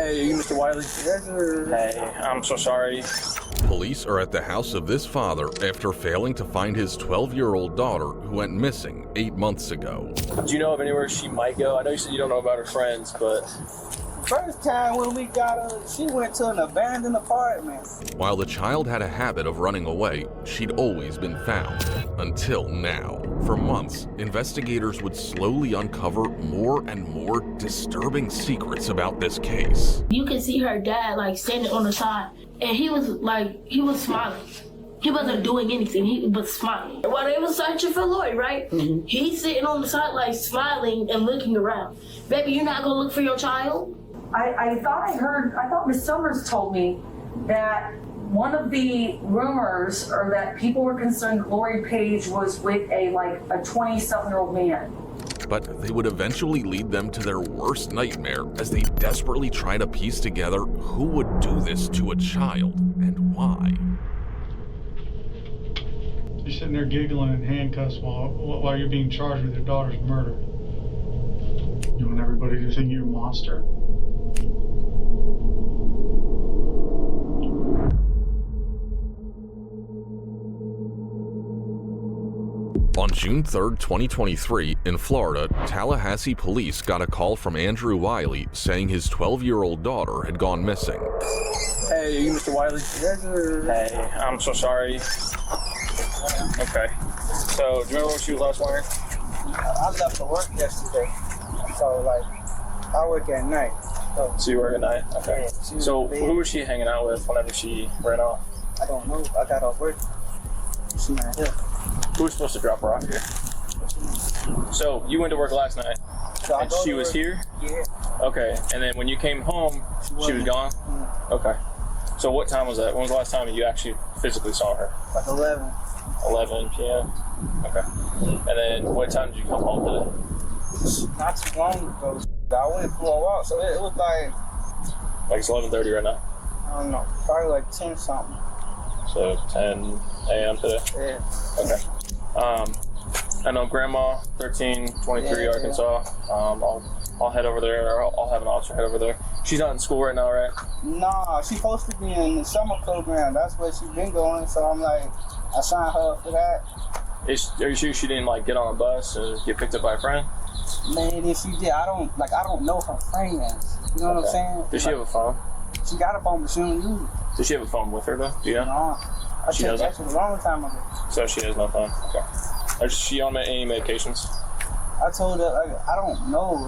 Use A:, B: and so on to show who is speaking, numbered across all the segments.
A: Hey, you Mr. Wiley?
B: Yes, sir.
A: Hey, I'm so sorry.
C: Police are at the house of this father after failing to find his 12-year-old daughter who went missing 8 months ago.
A: Do you know of anywhere she might go? I know you said you don't know about her friends, but...
B: First time when we got her, she went to an abandoned apartment.
C: While the child had a habit of running away, she'd always been found. Until now. For months, investigators would slowly uncover more and more disturbing secrets about this case.
D: You could see her dad like standing on the side, and he was smiling. He wasn't doing anything, he was smiling. While they was searching for Lori, right? Mm-hmm. He's sitting on the side like smiling and looking around. Baby, you're not gonna look for your child?
E: I thought Miss Summers told me that one of the rumors or that people were concerned that Lori Paige was with a 20-something-year-old man.
C: But they would eventually lead them to their worst nightmare as they desperately try to piece together who would do this to a child and why.
F: You're sitting there giggling in handcuffs while you're being charged with your daughter's murder. You want everybody to think you're a monster?
C: On June 3rd, 2023, in Florida, Tallahassee police got a call from Andrew Wiley saying his 12-year-old daughter had gone missing.
A: Hey, you Mr. Wiley?
B: Yes, sir.
A: Hey, I'm so sorry. Okay. So, do you remember what she was last wearing?
B: I left for work yesterday, so I work at night.
A: So you work at night? Okay.
B: Yeah,
A: so who was she hanging out with whenever she ran off?
B: I don't know. I got off work. She not here.
A: Who was supposed to drop her off here? So you went to work last night,
B: So
A: and she was here?
B: Yeah.
A: Okay, and then when you came home, she was gone?
B: Yeah.
A: Okay. So what time was that? When was the last time you actually physically saw her?
B: Like 11.
A: 11 p.m.? Okay. And then what time did you come home today?
B: Not too long ago. I went for a walk, so it was
A: Like it's 11:30 right now?
B: I don't know, probably like 10 something.
A: So 10 a.m. today?
B: Yeah.
A: Okay. I know Grandma, 1323
B: Yeah,
A: Arkansas. I'll head over there, or I'll have an officer head over there. She's not in school right now, right?
B: Nah, she's supposed to be in the summer program. That's where she's been going, so I'm I signed her up for that.
A: Are you sure she didn't get on a bus and get picked up by a friend?
B: Man, if she did, I don't know her friends. You know what I'm saying?
A: Does she have a phone?
B: She got a phone, but she don't use it.
A: Does she have a phone with her though? Do you know?
B: Nah. I
A: She
B: checked
A: doesn't?
B: that shit a long time ago.
A: So she has no phone. Okay. Is she on any medications?
B: I told her, I don't know.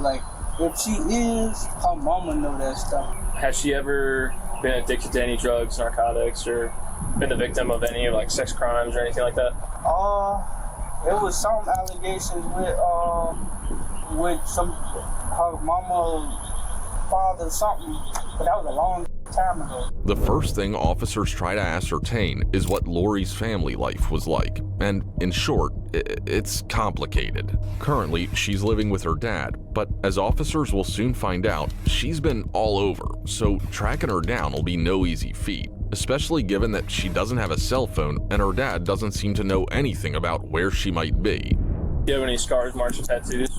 B: If she is, her mama know that stuff.
A: Has she ever been addicted to any drugs, narcotics, or been the victim of any sex crimes or anything like that?
B: There was some allegations with some her mama, father, something, but that was a long time ago.
C: The first thing officers try to ascertain is what Lori's family life was like. And in short, it's complicated. Currently, she's living with her dad, but as officers will soon find out, she's been all over, so tracking her down will be no easy feat, especially given that she doesn't have a cell phone and her dad doesn't seem to know anything about where she might be.
A: Do you have any scars, marks, or tattoos?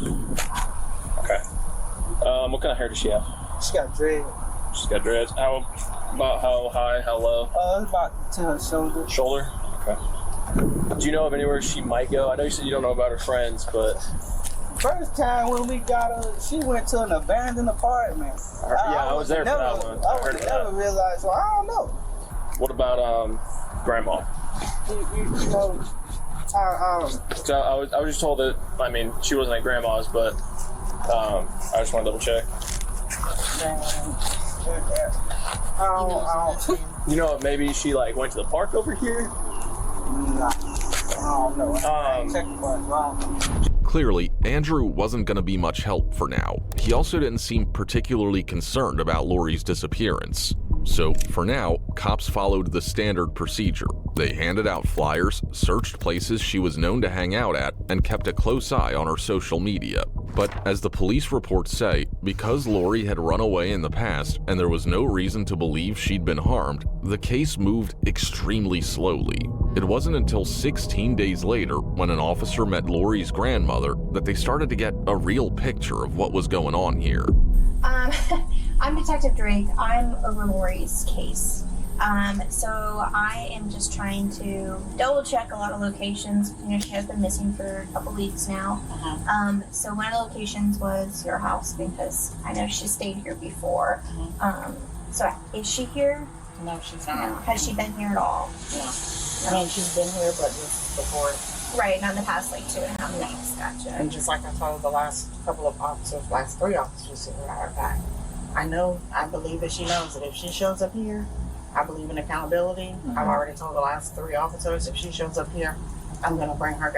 A: Okay. What kind of hair does she have?
B: She got dread.
A: She's got dreads. How high, how low?
B: It's about to her shoulder.
A: Shoulder? Okay. Do you know of anywhere she might go? I know you said you don't know about her friends, but...
B: First time when we got her, she went to an abandoned apartment.
A: I was there for that one.
B: I never realized, so I don't know.
A: What about Grandma?
B: You know,
A: So I was just told that, she wasn't at Grandma's, but I just want to double check. You know, maybe she went to the park over here?
B: Nah, I don't know.
C: Clearly, Andrew wasn't going to be much help for now. He also didn't seem particularly concerned about Lori's disappearance. So, for now, cops followed the standard procedure. They handed out flyers, searched places she was known to hang out at, and kept a close eye on her social media. But as the police reports say, because Lori had run away in the past and there was no reason to believe she'd been harmed, the case moved extremely slowly. It wasn't until 16 days later, when an officer met Lori's grandmother, that they started to get a real picture of what was going on here.
G: I'm Detective Drake. I'm over Lori's case. So I am just trying to double check a lot of locations. You know, she has been missing for a couple weeks now. So one of the locations was your house because I know she stayed here before. So is she here?
H: No, she's not.
G: No. Has she been here at all?
H: No. I mean, she's been here, but this is before.
G: Right, not in the past like 2.5 weeks. Gotcha.
H: And just like I told the last couple of officers, last 3 officers, as a matter of fact, I believe that she knows that if she shows up here, I believe in accountability. I've already told the last 3 officers, if she shows up here, I'm going to bring her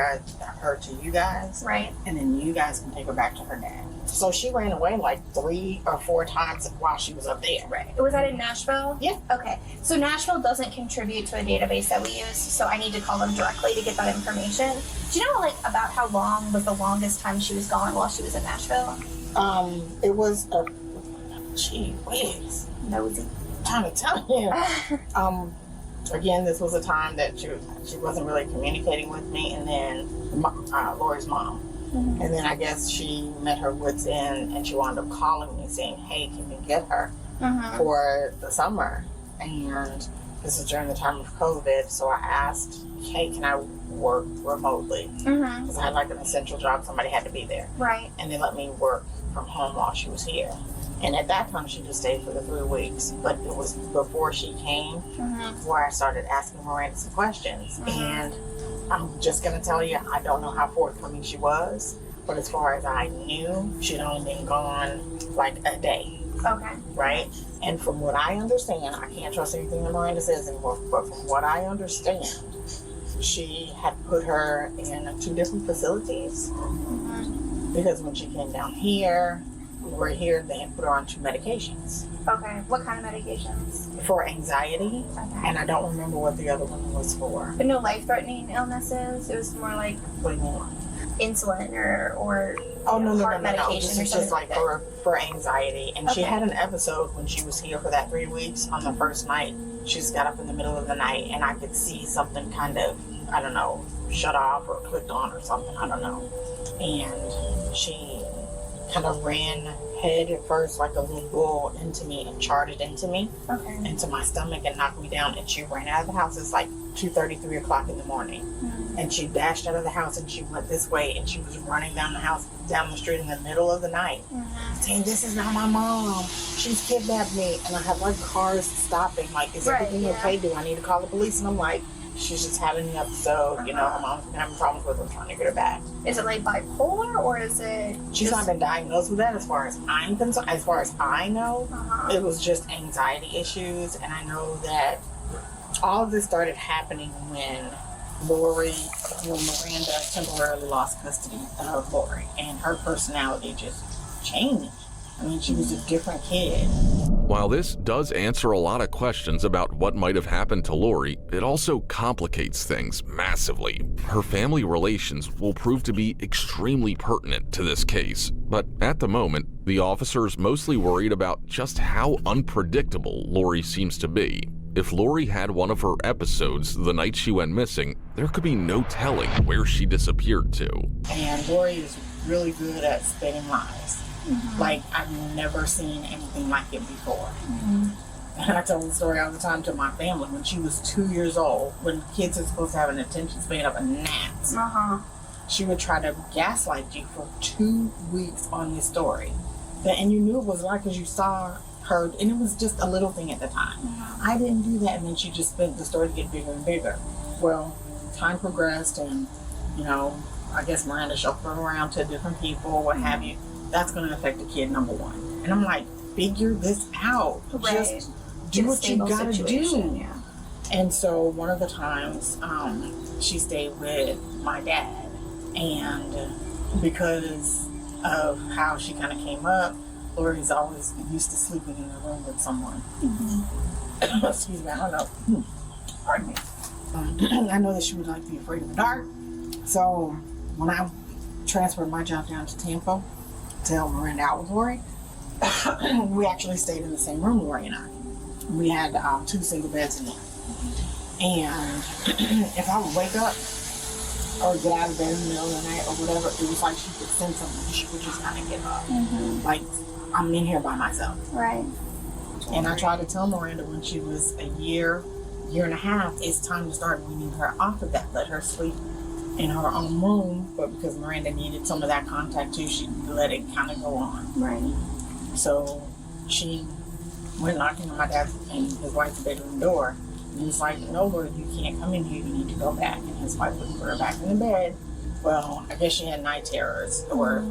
H: to you guys.
G: Right.
H: And then you guys can take her back to her dad. So she ran away like 3 or 4 times while she was up there.
G: Right. Was that in Nashville?
H: Yeah.
G: Okay. So Nashville doesn't contribute to a database that we use, so I need to call them directly to get that information. Do you know like about how long was the longest time she was gone while she was in Nashville?
H: It was a gee whiz.
G: Nosy.
H: I'm trying to tell you. Again, this was a time that she wasn't really communicating with me, and then Lori's mom. And then I guess she met her wits end, and she wound up calling me saying, "Hey, can you get her for the summer?" And this is during the time of COVID, so I asked, "Hey, can I work remotely?" Because I had like an essential job, somebody had to be there.
G: Right.
H: And they let me work from home while she was here. And at that time, she just stayed for the 3 weeks. But it was before she came where I started asking Miranda some questions. And I'm just going to tell you, I don't know how forthcoming she was. But as far as I knew, she'd only been gone like a day.
G: Okay.
H: Right? And from what I understand, I can't trust anything that Miranda says anymore, but from what I understand, she had put her in 2 different facilities. Because when she came down here, we were here, they had put her on 2 medications.
G: Okay. What kind of medications?
H: For anxiety, and I don't remember what the other one was for.
G: But no life-threatening illnesses? It was more like
H: What do you mean?
G: insulin or
H: No.
G: heart medication
H: This
G: or
H: is
G: something
H: just like for anxiety. And she had an episode when she was here for that 3 weeks. On the first night, she just got up in the middle of the night, and I could see something kind of, I don't know, shut off or clicked on or something, I don't know. And she kind of ran head at first like a little bull into me and charged into me, into my stomach, and knocked me down. And she ran out of the house. It's like 2:30, 3 o'clock in the morning. And she dashed out of the house, and she went this way, and she was running down the street in the middle of the night, saying, "This is not my mom. She's kidnapped me." And I have like cars stopping, like, "Is everything okay? Do I need to call the police?" And I'm like, she's just having an episode, you know, her mom's been having problems with her, trying to get her back.
G: Is it like bipolar, or is it...
H: She's not been diagnosed with that as far as I'm concerned. As far as I know, it was just anxiety issues. And I know that all of this started happening when Miranda temporarily lost custody of Lori, and her personality just changed. I mean, she was a different kid.
C: While this does answer a lot of questions about what might have happened to Lori, it also complicates things massively. Her family relations will prove to be extremely pertinent to this case, but at the moment, the officer's mostly worried about just how unpredictable Lori seems to be. If Lori had one of her episodes the night she went missing, there could be no telling where she disappeared to.
H: And Lori is really good at spinning lies. Like, I've never seen anything like it before. And I tell the story all the time to my family. When she was 2 years old, when kids are supposed to have an attention span of a gnat, she would try to gaslight you for 2 weeks on your story. And you knew it was right because you saw her, and it was just a little thing at the time. I didn't do that, and then she just spent the story to get bigger and bigger. Well, time progressed, and, you know, I guess Miranda shuffled around to different people, what have you. That's going to affect the kid, number one. And I'm like, figure this out. Just do what you got to do. And so one of the times, she stayed with my dad. And because of how she kind of came up, Lori's always used to sleeping in the room with someone. Excuse me, I don't know. Pardon me. I know that she would like to be afraid of the dark. So when I transferred my job down to Tampa to help Miranda out with Lori, we actually stayed in the same room, Lori and I. We had 2 single beds in there. And if I would wake up or get out of bed in the middle of the night or whatever, it was like she could sense something. She would just kind of get up. Like, I'm in here by myself.
G: Right.
H: And I tried to tell Miranda when she was a year and a half, it's time to start weaning her off of that. Let her sleep in her own room, but because Miranda needed some of that contact too, she let it kind of go on.
G: Right.
H: So she went knocking on my dad and his wife's bedroom door. And he was like, no, Lord, you can't come in here. You need to go back. And his wife would put her back in the bed. Well, I guess she had night terrors, or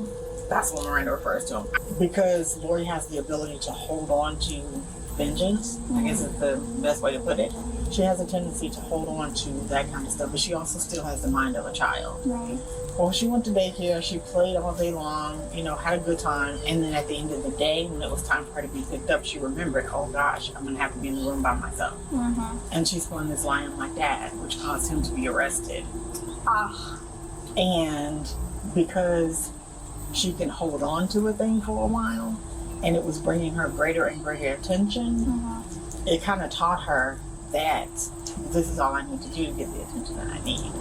H: that's what Miranda refers to them. Because Lori has the ability to hold on to vengeance, I guess is the best way to put it. She has a tendency to hold on to that kind of stuff, but she also still has the mind of a child.
G: Right.
H: Well, she went to daycare, she played all day long, had a good time, and then at the end of the day, when it was time for her to be picked up, she remembered, oh gosh, I'm gonna have to be in the room by myself. And she spun this lie on my dad, which caused him to be arrested. And because she can hold on to a thing for a while, and it was bringing her greater and greater attention, it kind of taught her that this is all I need to do to get the attention that I need.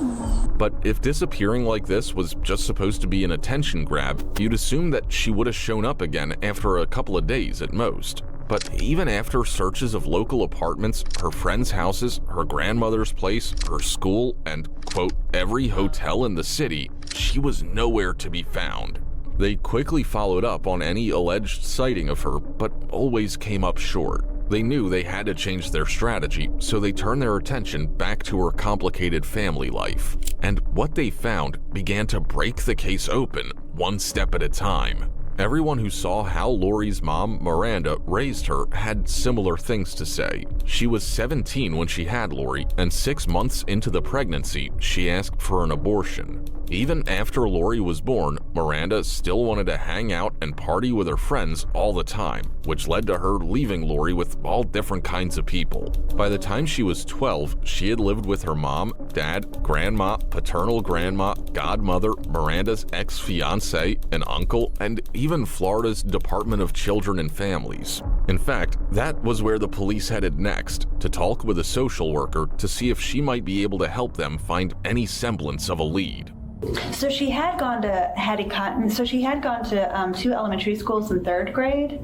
C: But if disappearing like this was just supposed to be an attention grab, you'd assume that she would have shown up again after a couple of days at most. But even after searches of local apartments, her friends' houses, her grandmother's place, her school, and, quote, every hotel in the city, she was nowhere to be found. They quickly followed up on any alleged sighting of her, but always came up short. They knew they had to change their strategy, so they turned their attention back to her complicated family life. And what they found began to break the case open, one step at a time. Everyone who saw how Lori's mom, Miranda, raised her had similar things to say. She was 17 when she had Lori, and 6 months into the pregnancy, she asked for an abortion. Even after Lori was born, Miranda still wanted to hang out and party with her friends all the time, which led to her leaving Lori with all different kinds of people. By the time she was 12, she had lived with her mom, dad, grandma, paternal grandma, godmother, Miranda's ex-fiance, an uncle, and even Florida's Department of Children and Families. In fact, that was where the police headed next, to talk with a social worker to see if she might be able to help them find any semblance of a lead.
I: So she had gone to two elementary schools in 3rd grade,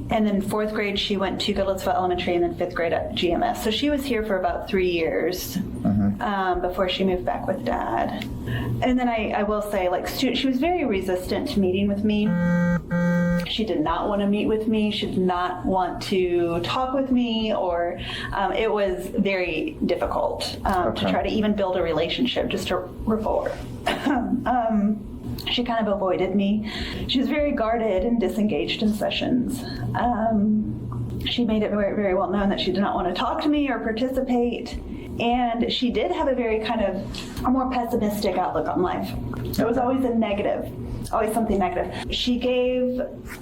I: and then 4th grade she went to Goodlettsville Elementary, and then 5th grade at GMS. So she was here for about 3 years before she moved back with Dad. And then I will say, she was very resistant to meeting with me. She did not want to meet with me. She did not want to talk with me, or it was very difficult to try to even build a relationship, just a rapport. She kind of avoided me. She was very guarded and disengaged in sessions. She made it very, very well known that she did not want to talk to me or participate. And she did have a very a more pessimistic outlook on life. It was always a negative, always something negative.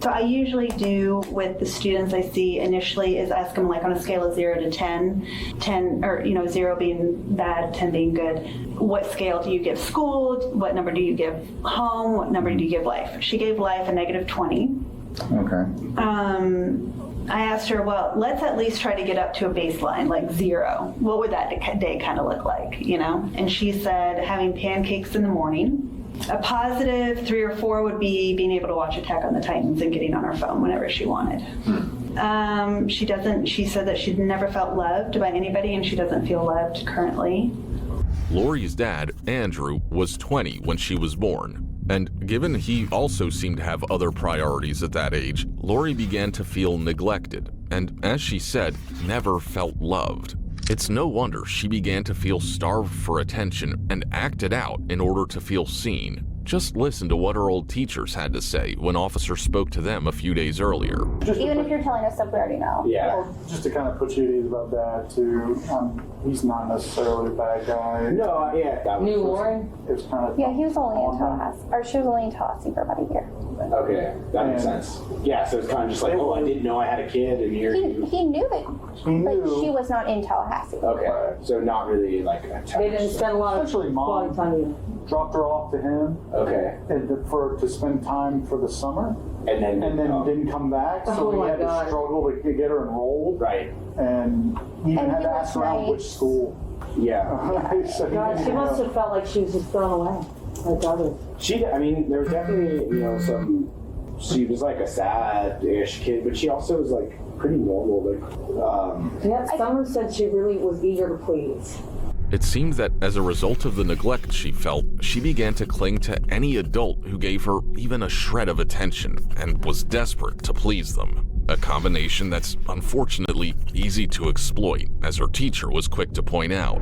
I: So I usually do with the students I see initially is ask them on a scale of 0 to 10, 0 being bad, 10 being good. What scale do you give school? What number do you give home? What number do you give life? She gave life a negative 20.
J: Okay.
I: I asked her, well, let's at least try to get up to a baseline, 0. What would that day kind of look like, And she said having pancakes in the morning. A positive 3 or 4 would be being able to watch Attack on the Titans and getting on her phone whenever she wanted. She said that she'd never felt loved by anybody, and she doesn't feel loved currently.
C: Lori's dad, Andrew, was 20 when she was born. And given he also seemed to have other priorities at that age, Lori began to feel neglected, and as she said, never felt loved. It's no wonder she began to feel starved for attention and acted out in order to feel seen. Just listen to what her old teachers had to say when officers spoke to them a few days earlier.
K: Even if you're telling us stuff we already know.
F: Yeah. Well, just to kind of put you at ease about that too, he's not necessarily a bad guy.
J: No, yeah.
E: Knew Lori?
F: It's kind of
K: Yeah, he was only in Tallahassee, or she was only in Tallahassee for about a year.
J: Okay, that makes sense. Yeah, so it's kind of just I didn't know I had a kid, and here
K: he knew it, but she was not in Tallahassee.
J: Okay, so not really attached.
E: They didn't spend a lot of quality time together.
F: dropped her off to him.
J: Okay.
F: And to spend time for the summer.
J: And then
F: didn't come back. So we had to struggle to get her enrolled.
J: Right.
F: And even had to ask around which school.
J: Yeah.
F: So
E: God, she must have felt like she was just thrown away. Like others.
J: There was definitely, some she was like a sad-ish kid, but she also was like pretty normal.
E: Yeah, Summers said she really was eager to please.
C: It seemed that as a result of the neglect she felt, she began to cling to any adult who gave her even a shred of attention and was desperate to please them. A combination that's unfortunately easy to exploit, as her teacher was quick to point out.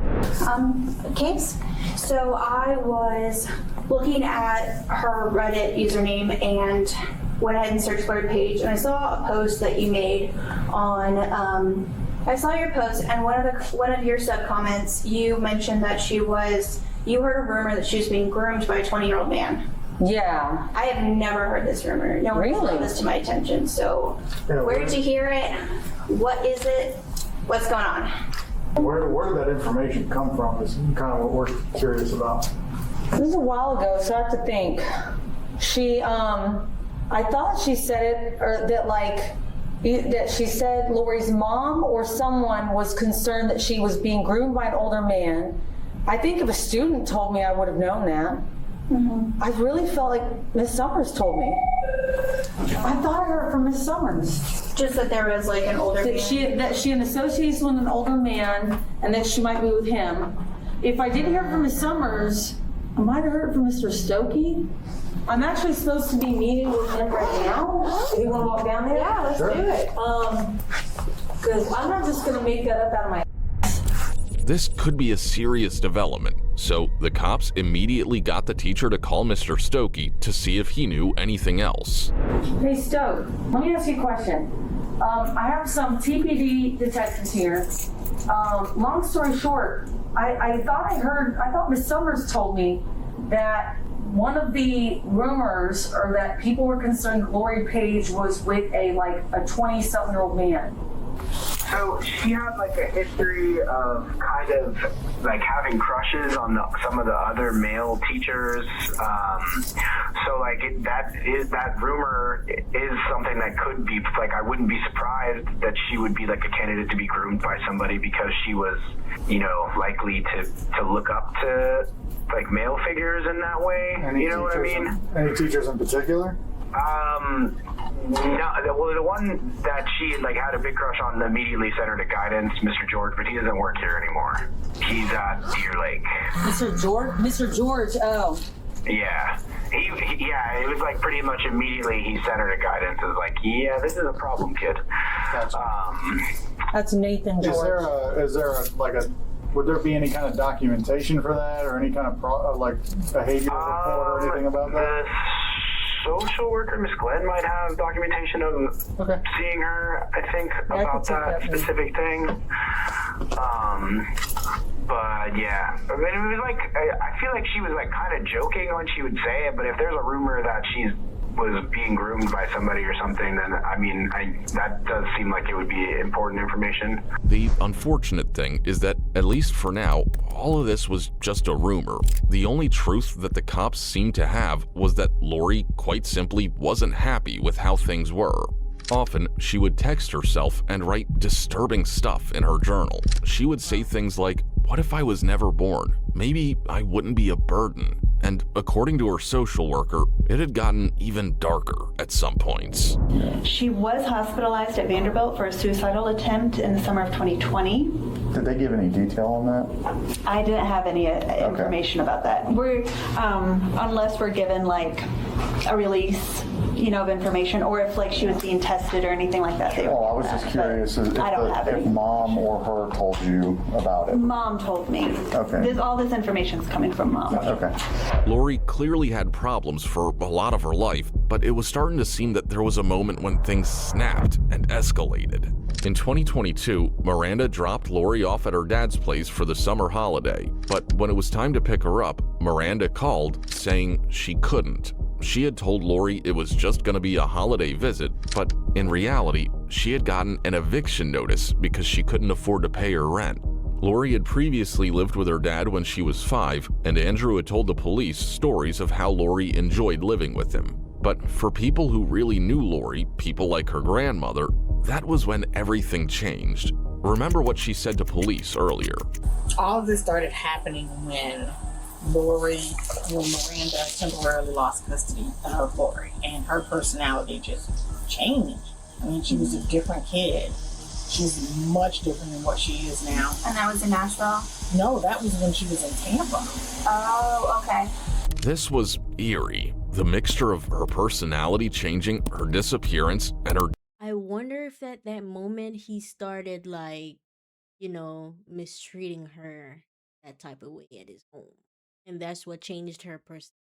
L: Case. So I was looking at her Reddit username and went ahead and searched Lori Paige, and I saw a post that you made on. I saw your post, and one of your sub comments, you mentioned that you heard a rumor that she was being groomed by a 20-year-old man.
E: Yeah.
L: I have never heard this rumor. No one brought this to my attention. So, where did you hear it? What is it? What's going on?
F: Where did that information come from is kind of what we're curious about.
E: This was a while ago, so I have to think. She, I thought she said it, or that she said Lori's mom or someone was concerned that she was being groomed by an older man. I think if a student told me, I would have known that. Mm-hmm. I really felt like Miss Summers told me. I thought I heard from Miss Summers.
L: Just that there was like an older man.
E: That she had association with an older man and that she might be with him. If I didn't hear from Miss Summers, I might have heard from Mr. Stokey. I'm actually supposed to be meeting with him right now. If you want to walk down there?
L: Yeah, let's do it.
E: Because I'm not just going to make that up out of my ass.
C: This could be a serious development, so the cops immediately got the teacher to call Mr. Stokey to see if he knew anything else.
E: Hey, Stoke, let me ask you a question. I have some TPD detectives here. Long story short, I thought Miss Summers told me that one of the rumors, or that people were concerned Lori Paige was with a 20-something-year-old man.
M: So she had like a history of kind of like having crushes on some of the other male teachers. So like that rumor is something that could be like, I wouldn't be surprised that she would be like a candidate to be groomed by somebody because she was, likely to look up to like male figures in that way. What I mean?
F: Any teachers in particular?
M: No, well, the one that she had a big crush on immediately sent her to guidance, Mr. George, but he doesn't work here anymore. He's at Deer Lake.
E: Mr. George, oh.
M: Yeah. Yeah, it was like pretty much immediately he sent her to guidance. It was like, yeah, this is a problem, kid.
E: That's Nathan George.
F: Would there be any kind of documentation for that, or any kind of behavioral report or anything about that?
M: Social worker, Miss Glenn, might have documentation of seeing her, I think, about that specific thing. But yeah, I mean, it was like, I feel like she was kind of joking when she would say it, but if there's a rumor that she was being groomed by somebody or something, then that does seem like it would be important information.
C: The unfortunate thing is that, at least for now, all of this was just a rumor. The only truth that the cops seemed to have was that Lori quite simply wasn't happy with how things were. Often, she would text herself and write disturbing stuff in her journal. She would say things like, "What if I was never born? Maybe I wouldn't be a burden." And according to her social worker, it had gotten even darker at some points.
I: She was hospitalized at Vanderbilt for a suicidal attempt in the summer of 2020.
N: Did they give any detail on that?
I: I didn't have any information about that. We're unless we're given a release, of information, or if she was being tested or anything like that.
N: I was just curious if mom or her told you about it.
I: Mom told me.
N: Okay.
I: All this information is coming from mom.
N: Okay.
C: Lori clearly had problems for a lot of her life, but it was starting to seem that there was a moment when things snapped and escalated. In 2022, Miranda dropped Lori off at her dad's place for the summer holiday, but when it was time to pick her up, Miranda called saying she couldn't. She had told Lori it was just going to be a holiday visit, but in reality, she had gotten an eviction notice because she couldn't afford to pay her rent. Lori had previously lived with her dad when she was 5, and Andrew had told the police stories of how Lori enjoyed living with him. But for people who really knew Lori, people like her grandmother, that was when everything changed. Remember what she said to police earlier.
H: All of this started happening when Miranda temporarily lost custody of Lori, and her personality just changed. I mean, she was a different kid. She's much different than what she is now.
L: And that was in Nashville?
H: No, that was when she was in Tampa.
L: Oh, okay.
C: This was eerie. The mixture of her personality changing, her disappearance, and her...
O: I wonder if at that moment he started, like, you know, mistreating her that type of way at his home. And that's what changed her personality.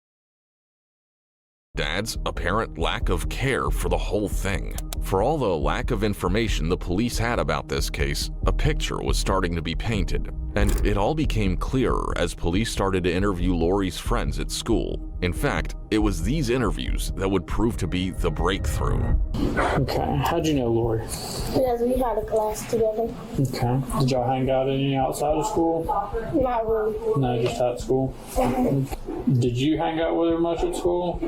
C: Dad's apparent lack of care for the whole thing. For all the lack of information the police had about this case, a picture was starting to be painted, and it all became clearer as police started to interview Lori's friends at school. In fact, it was these interviews that would prove to be the breakthrough.
P: Okay, how'd you know Lori?
D: Because we had a class together.
P: Okay, did y'all hang out any outside of school?
D: Not really.
P: No, just at school? Did you hang out with her much at school?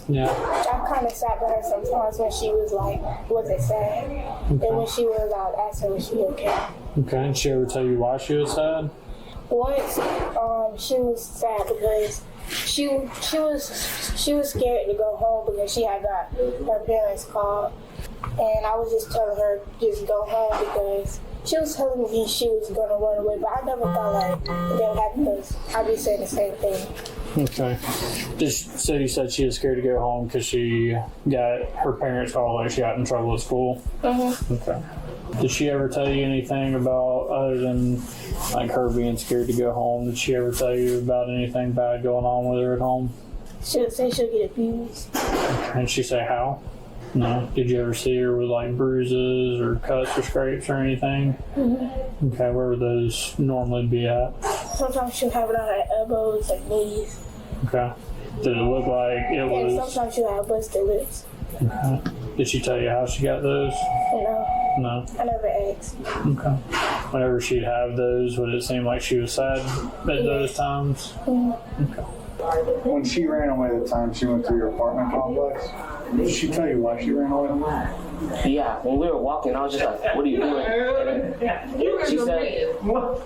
P: Yeah.
D: I kind of sat by her sometimes when she was like, wasn't sad. And when she was, I would ask her was she okay.
P: Okay, and she ever tell you why she was sad?
D: Once, she was sad because she was scared to go home because she had got her parents called, and I was just telling her just go home because she was telling me she was gonna run away, but I never thought like that would happen because I'd be saying the same thing.
P: Okay. So you said she was scared to go home because she got her parents called, like she got in trouble at school? Okay. Did she ever tell you anything about, other than like her being scared to go home, did she ever tell you about anything bad going on with her at home?
D: She would say she'll get abused.
P: And she say how? No. Did you ever see her with like bruises or cuts or scrapes or anything? Okay, where would those normally be at?
D: Sometimes she'll have it on her elbows, like knees.
P: Okay. Did it look like it was...
D: And sometimes she'll have busted lips.
P: Okay. Did she tell you how she got those? No.
D: I never asked.
P: Okay. Whenever she'd have those, would it seem like she was sad at those times? Okay.
N: When she ran away the time she went to your apartment complex, did she tell you why she ran away?
Q: Yeah, when we were walking, I was just like, what are you doing? And she said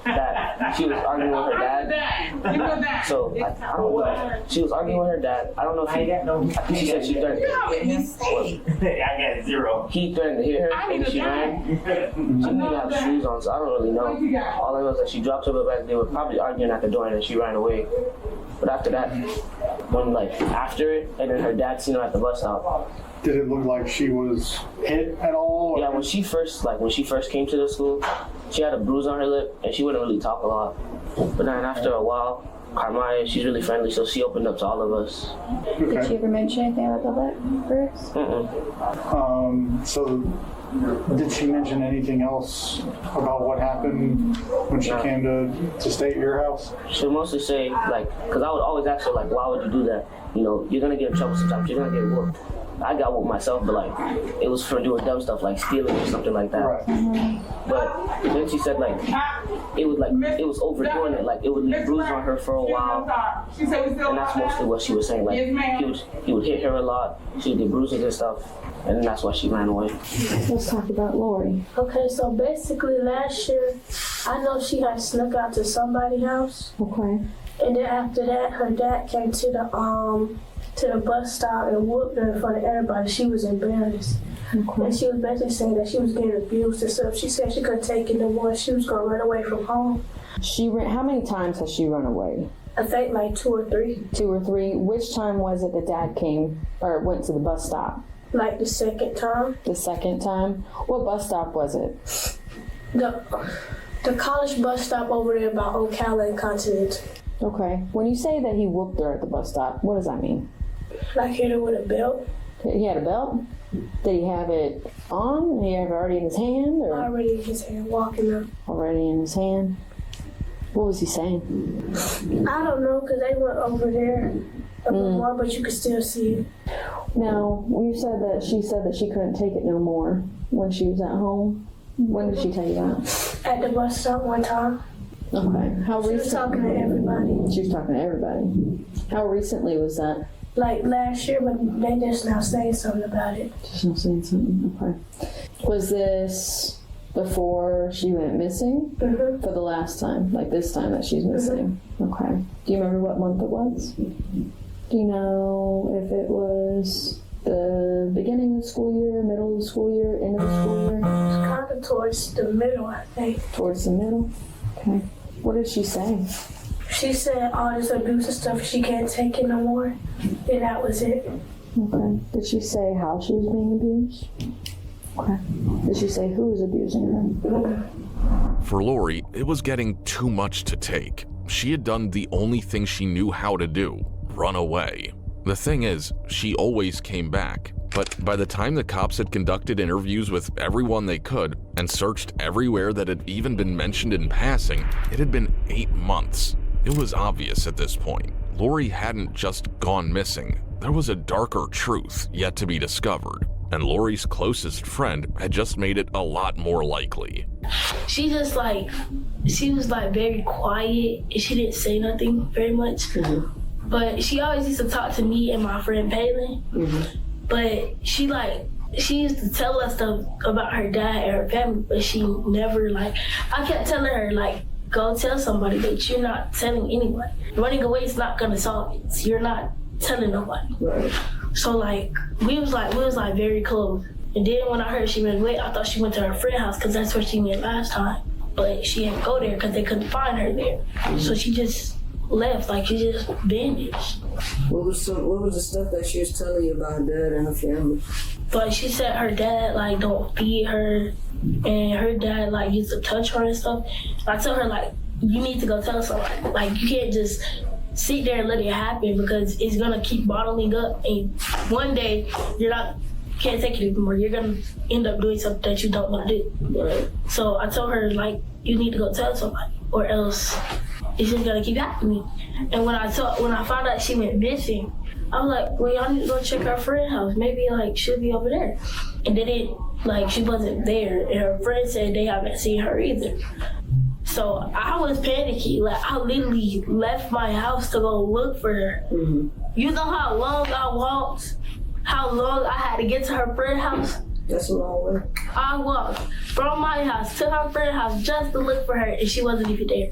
Q: that she was arguing with her dad. So, like, I don't know. She was arguing with her dad. I don't know if I think she said she threatened to hit him. I got 0. He threatened to hit her, and she ran. She didn't even have shoes on, so I don't really know. All I know is that she dropped her back. They were probably arguing at the door, and then she ran away. But after that, when like after it, and then her dad seen her at the bus stop.
N: Did it look like she was hit at all?
Q: Yeah, when she first came to the school, she had a bruise on her lip, and she wouldn't really talk a lot. But then after a while, Carmaya, she's really friendly, so she opened up to all of us.
N: Okay.
K: Did she ever mention anything about the lip, Bruce?
N: So did she mention anything else about what happened when she came to stay at your house?
Q: She would mostly say, like, because I would always ask her, like, why would you do that? You know, you're going to get in trouble sometimes. You're going to get whooped. I got whooped myself, but, like, it was for doing dumb stuff, like stealing or something like that.
N: Right.
Q: But then she said, like, it was overdoing it. Like, it would leave bruises on her for a while. And that's mostly what she was saying. Like, he would hit her a lot. She would get bruises and stuff. And that's why she ran away.
K: Let's talk about Lori.
D: Okay, so basically last year, I know she had snuck out to somebody's house.
K: Okay.
D: And then after that, her dad came to the bus stop and whooped her in front of everybody. She was embarrassed. Okay. And she was basically saying that she was getting abused and stuff. She said she couldn't take it no more. She was gonna run away from home.
R: How many times has she run away?
D: I think like 2 or 3. 2 or 3.
R: Which time was it that Dad came or went to the bus stop?
D: Like the second time.
R: The second time? What bus stop was it?
D: The college bus stop over there by Ocala and Continental.
R: Okay. When you say that he whooped her at the bus stop, what does that mean?
D: Like hit her with a belt.
R: He had a belt? Did he have it on? Did he have it already in his hand? Or?
D: Already in his hand, walking up.
R: Already in his hand? What was he saying?
D: I don't know, because they went over there a bit more, but you could still see it.
R: Now, she said that she couldn't take it no more when she was at home. When did she tell you that?
D: At the bus stop one time.
R: Okay. How recently?
D: She was talking to everybody.
R: She was talking to everybody. How recently was that?
D: Like last year, but they just now saying something about it.
R: Just now saying something, okay. Was this Before she went missing? For the last time, like this time that she's missing. Okay. Do you remember what month it was? Do you know if it was the beginning of the school year, middle of the school year, end of the school year?
D: It's kind of towards the middle, I think.
R: Towards the middle? Okay. What did she say?
D: She said all this abuse and stuff, she can't take it no more, and that was it.
R: Okay. Did she say how she was being abused? Okay. Did she say who was abusing her?
C: For Lori, it was getting too much to take. She had done the only thing she knew how to do, run away. The thing is, she always came back. But by the time the cops had conducted interviews with everyone they could and searched everywhere that had even been mentioned in passing, it had been 8 months. It was obvious at this point. Lori hadn't just gone missing. There was a darker truth yet to be discovered, and Lori's closest friend had just made it a lot more likely.
D: She was very quiet, and she didn't say nothing very much. But she always used to talk to me and my friend Palin. But she used to tell us stuff about her dad and her family, but she never I kept telling her go tell somebody, but you're not telling anyone. Running away is not gonna solve it. So you're not telling nobody. Right. So we was very close. And then when I heard she went away, I thought she went to her friend's house because that's where she went last time. But she didn't go there because they couldn't find her there. So she just left, she just vanished.
S: What was the stuff that she was telling you about her dad and her family?
D: She said her dad don't feed her, and her dad used to touch her and stuff. I told her you need to go tell somebody. You can't just sit there and let it happen because it's gonna keep bottling up, and one day can't take it anymore. You're gonna end up doing something that you don't want to do. Right. So I told her you need to go tell somebody, or else it's just gonna keep happening. And when I found out she went missing, I was like, well, y'all need to go check her friend's house. Maybe she'll be over there. And then she wasn't there, and her friend said they haven't seen her either. So I was panicky. I literally left my house to go look for her. You know how long I walked? How long I had to get to her friend's house?
S: That's a long way.
D: I walked from my house to her friend's house just to look for her, and she wasn't even there.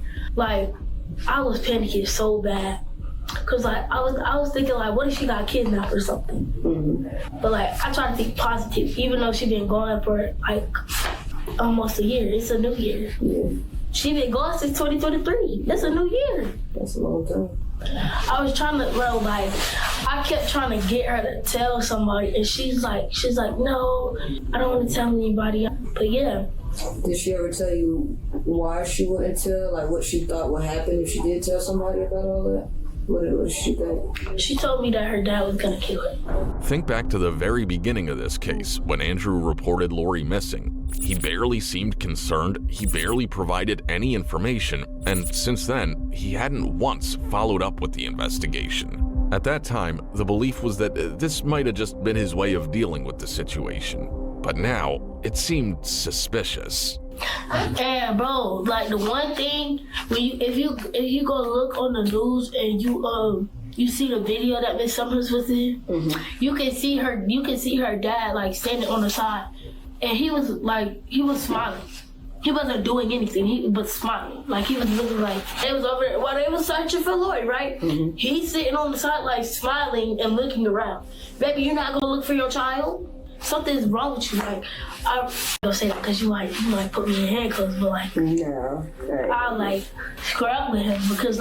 D: I was panicking so bad. Cause I was thinking what if she got kidnapped or something? But I tried to think positive, even though she been gone for almost a year. It's a new year. Yeah. She been gone since 2023. That's a new year.
S: That's a long time.
D: I was trying to, I kept trying to get her to tell somebody, and she's like, no, I don't want to tell anybody. But yeah.
S: Did she ever tell you why she wouldn't tell? What she thought would happen if she did tell somebody about all that? What did she think?
D: She told me that her dad was gonna kill her.
C: Think back to the very beginning of this case when Andrew reported Lori missing. He barely seemed concerned, he barely provided any information, and since then, he hadn't once followed up with the investigation. At that time, the belief was that this might have just been his way of dealing with the situation. But now, it seemed suspicious.
D: And bro, the one thing if you go look on the news and you see the video that Miss Summers was in, you can see her dad standing on the side, and he was smiling. He wasn't doing anything. He was smiling. He was looking they was over there while they was searching for Lori, right? He's sitting on the side smiling and looking around. Baby, you're not gonna look for your child? Something's wrong with you. I don't say that because you might put me in handcuffs, but
S: no.
D: I scrub with him because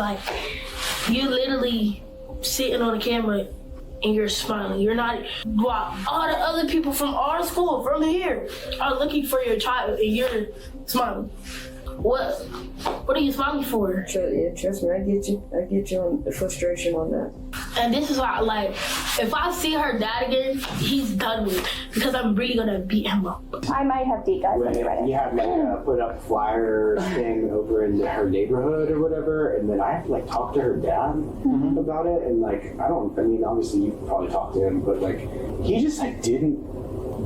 D: you literally sitting on the camera and you're smiling. You're not. All the other people from our school, from here, are looking for your child and you're smiling. What are you smiling for?
S: Trust me, I get you on the frustration on that.
D: And this is why, if I see her dad again, he's done with me because I'm really gonna beat him up.
L: I might have deep guys when you read it.
J: You have put up a flyer thing over in her neighborhood or whatever, and then I have to talk to her dad about it, and obviously you probably talked to him, but he just didn't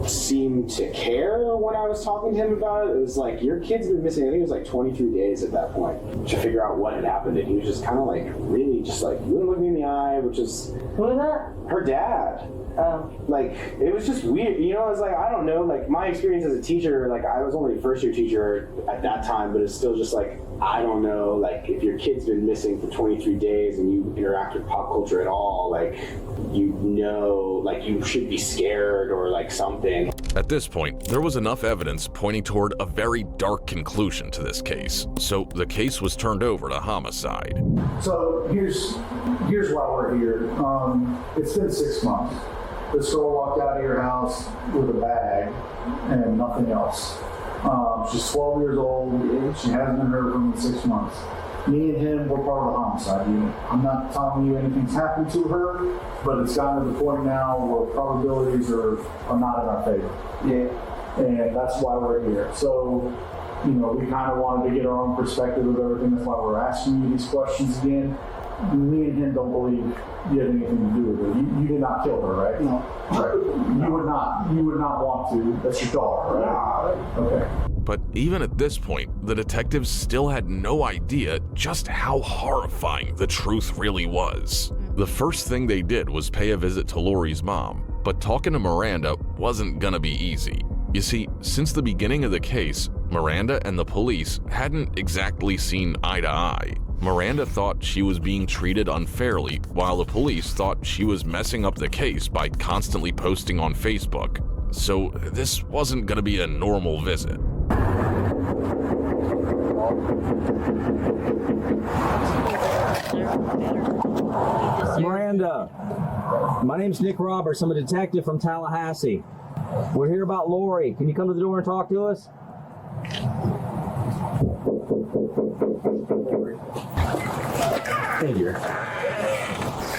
J: seem to care when I was talking to him about it. It was your kid's been missing, I think it was 23 days at that point, to figure out what had happened, and he was just kind of really just wouldn't look me in the eye, which is...
S: Who is that?
J: Her dad. Like, it was just weird. You know, it's like, I don't know, like, my experience as a teacher, like, I was only a first-year teacher at that time, but it's still just like, I don't know, like, if your kid's been missing for 23 days and you interact with pop culture at all, like, you know, like, you should be scared or, like, something.
C: At this point, there was enough evidence pointing toward a very dark conclusion to this case, so the case was turned over to homicide.
N: So here's why we're here. It's been 6 months. This girl walked out of your house with a bag and nothing else. She's 12 years old. She hasn't been heard from in 6 months. Me and him, we're part of the homicide unit. I'm not telling you anything's happened to her, but it's gotten to the point now where probabilities are not in our favor. Yeah. And that's why we're here. So, you know, we kind of wanted to get our own perspective of everything. That's why we're asking you these questions again. Me and him don't believe you had anything to do with her. You did not kill her, right? No. Right. You would not want to. That's your daughter, right? Okay.
C: But even at this point, the detectives still had no idea just how horrifying the truth really was. The first thing they did was pay a visit to Lori's mom, but talking to Miranda wasn't gonna be easy. You see, since the beginning of the case, Miranda and the police hadn't exactly seen eye to eye. Miranda thought she was being treated unfairly, while the police thought she was messing up the case by constantly posting on Facebook. So this wasn't gonna be a normal visit.
T: Miranda, my name's Nick Roberts. I'm a detective from Tallahassee. We're here about Lori. Can you come to the door and talk to us? Hey, dear.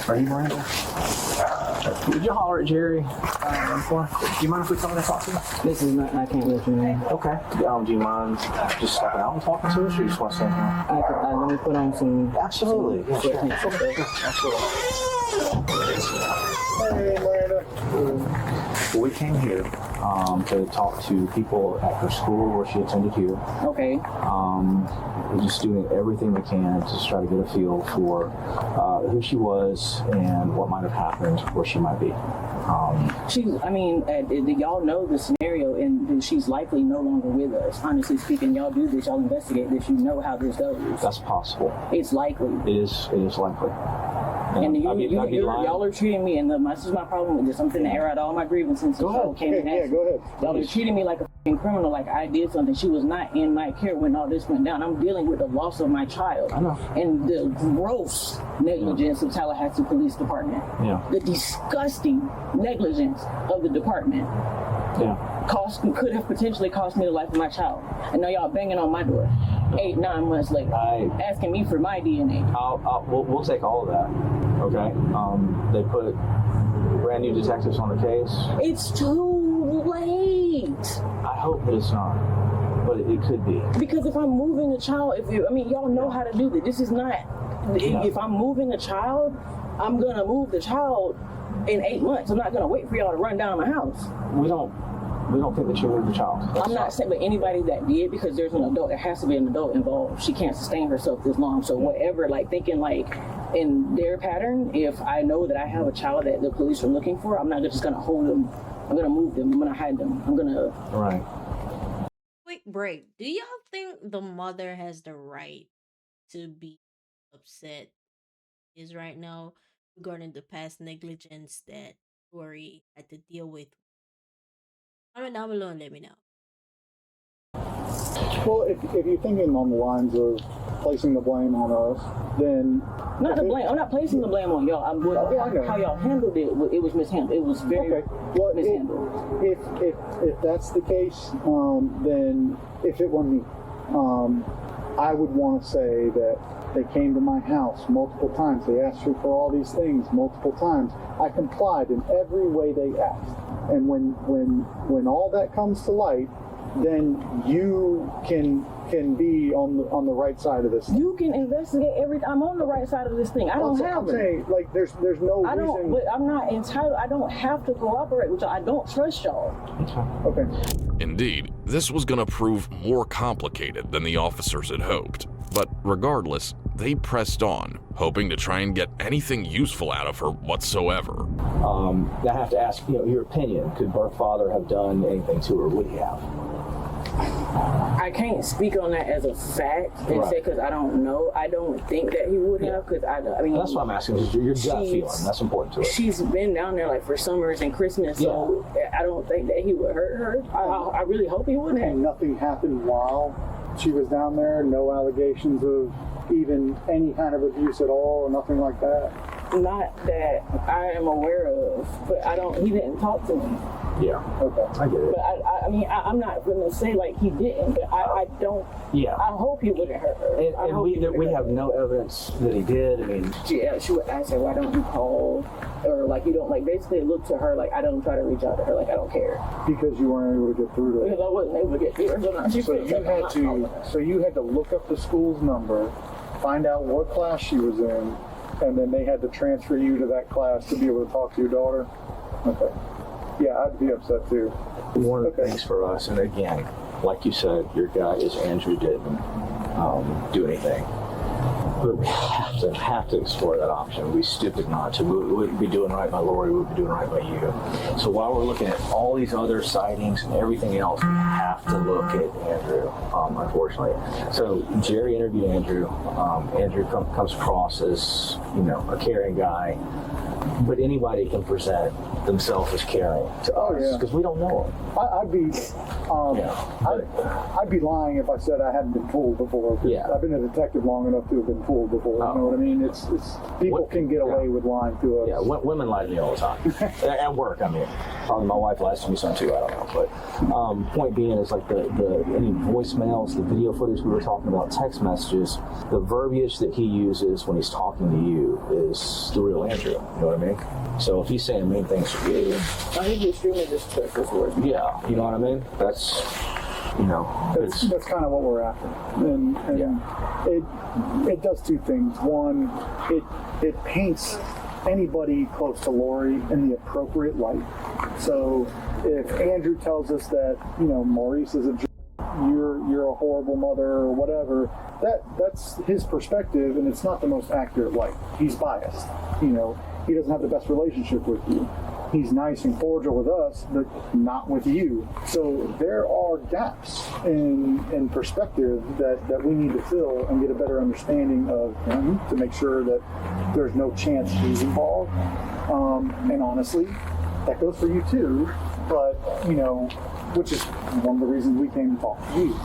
T: Are you Miranda? Would you holler at Jerry? Do you mind if we come in and talk to you?
B: This is not, I can't let you in.
T: Okay. Do you mind just stepping out and talking to us, or you just want to stay here?
B: Let me put on some...
T: Absolutely. Yeah, sure. Absolutely. Hey, Miranda. We came here to talk to people at her school where she attended here.
B: Okay.
T: We're just doing everything we can to just try to get a feel for who she was and what might have happened, where she might be.
B: Y'all know the scenario, and she's likely no longer with us. Honestly speaking, y'all do this, y'all investigate this, you know how this goes.
T: That's possible.
B: It's likely.
T: It is likely.
B: And y'all are treating me, and this is my problem with this. I'm finna air out all my grievances.
N: Go ahead. Go ahead.
B: Y'all are treating me like a f***ing criminal, like I did something. She was not in my care when all this went down. I'm dealing with the loss of my child. I know. And the gross negligence of Tallahassee Police Department. Yeah. The disgusting negligence of the department.
T: Yeah.
B: Could have potentially cost me the life of my child. And now y'all banging on my door 8-9 months later, asking me for my DNA.
T: We'll take all of that. Okay. They put brand new detectives on the case.
B: It's too late.
T: I hope that it's not, but it could be.
B: Because if I'm moving a child, y'all know how to do this. This is not. If I'm moving a child, I'm gonna move the child in 8 months. I'm not gonna wait for y'all to run down my house.
T: We don't think that you moved the child.
B: I'm not saying, but anybody that did, because there's an adult, there has to be an adult involved. She can't sustain herself this long. So whatever, thinking in their pattern, if I know that I have a child that the police are looking for, I'm not just gonna hold them. I'm gonna move them. I'm gonna hide them. I'm gonna.
T: Right.
O: Quick break. Do y'all think the mother has the right to be upset right now regarding the past negligence that Lori had to deal with? Comment down below and let me know.
N: Well, if you're thinking on the lines of placing the blame on us, then...
B: Not the blame. I'm not placing the blame on y'all. How y'all handled it, it was mishandled. It was very mishandled.
N: If that's the case, then if it were me, I would want to say that they came to my house multiple times. They asked me for all these things multiple times. I complied in every way they asked. And when all that comes to light, then you can be on the right side of this thing.
B: You can investigate everything. I'm on the right side of this thing. I don't have
N: to. I'm saying, there's no reason.
B: But I'm not entitled. I don't have to cooperate with y'all. I don't trust y'all.
N: Okay.
C: Indeed, this was going to prove more complicated than the officers had hoped. But regardless, they pressed on, hoping to try and get anything useful out of her whatsoever.
T: I have to ask, your opinion. Could birth father have done anything to her? Would he have?
B: I can't speak on that as a fact and say because I don't know. I don't think that he would have because I mean.
T: That's what I'm asking. Is your gut feeling? That's important to it.
B: She's been down there like for summers and Christmas, so I don't think that he would hurt her. I really hope he wouldn't.
N: And nothing happened while she was down there. No allegations of even any kind of abuse at all, or nothing like that.
B: Not that I am aware of, but he didn't talk to me.
T: Yeah. Okay. I get it.
B: But I mean, I'm not going to say like he didn't, but I don't.
T: Yeah.
B: I hope he wouldn't hurt her.
T: And we have no evidence that he did. I mean.
B: Yeah, she would ask her, why don't you call? Or like you don't, like basically look to her like I don't try to reach out to her, like I don't care.
N: Because you weren't able to get through to her.
B: Because I wasn't able to get through her.
N: So you had to look up the school's number, find out what class she was in, and then they had to transfer you to that class to be able to talk to your daughter? Okay. Yeah, I'd be upset too.
T: One of the things for us, and again, like you said, your guy is Andrew didn't do anything. But we have to explore that option. We'd be stupid not to. We wouldn't be doing right by Lori, we would be doing right by you. So while we're looking at all these other sightings and everything else, we have to look at Andrew, unfortunately. So Jerry interviewed Andrew. Andrew comes across as, a caring guy. But anybody can present themselves as caring to us because we don't know them.
N: I'd be lying if I said I hadn't been fooled before. Yeah. I've been a detective long enough to have been fooled before. You know what I mean? It's people can get away with lying to us.
T: Yeah, women lie to me all the time. At work, I mean. Probably my wife lies to me some too, I don't know. But point being is like the any voicemails, the video footage we were talking about, text messages, the verbiage that he uses when he's talking to you is the real Andrew. You know what I mean? So if he's saying mean things to you,
B: I think he's extremely disrespectful for it.
T: Yeah, you know what I mean? That's
N: kind of what we're after, and it does two things. One, it paints anybody close to Lori in the appropriate light. So if Andrew tells us that Maurice is a jerk, you're a horrible mother or whatever, that's his perspective, and it's not the most accurate light. He's biased. He doesn't have the best relationship with you. He's nice and cordial with us, but not with you. So there are gaps in perspective that we need to fill and get a better understanding of him to make sure that there's no chance he's involved. And honestly, that goes for you too. But, which is one of the reasons we came to talk to you.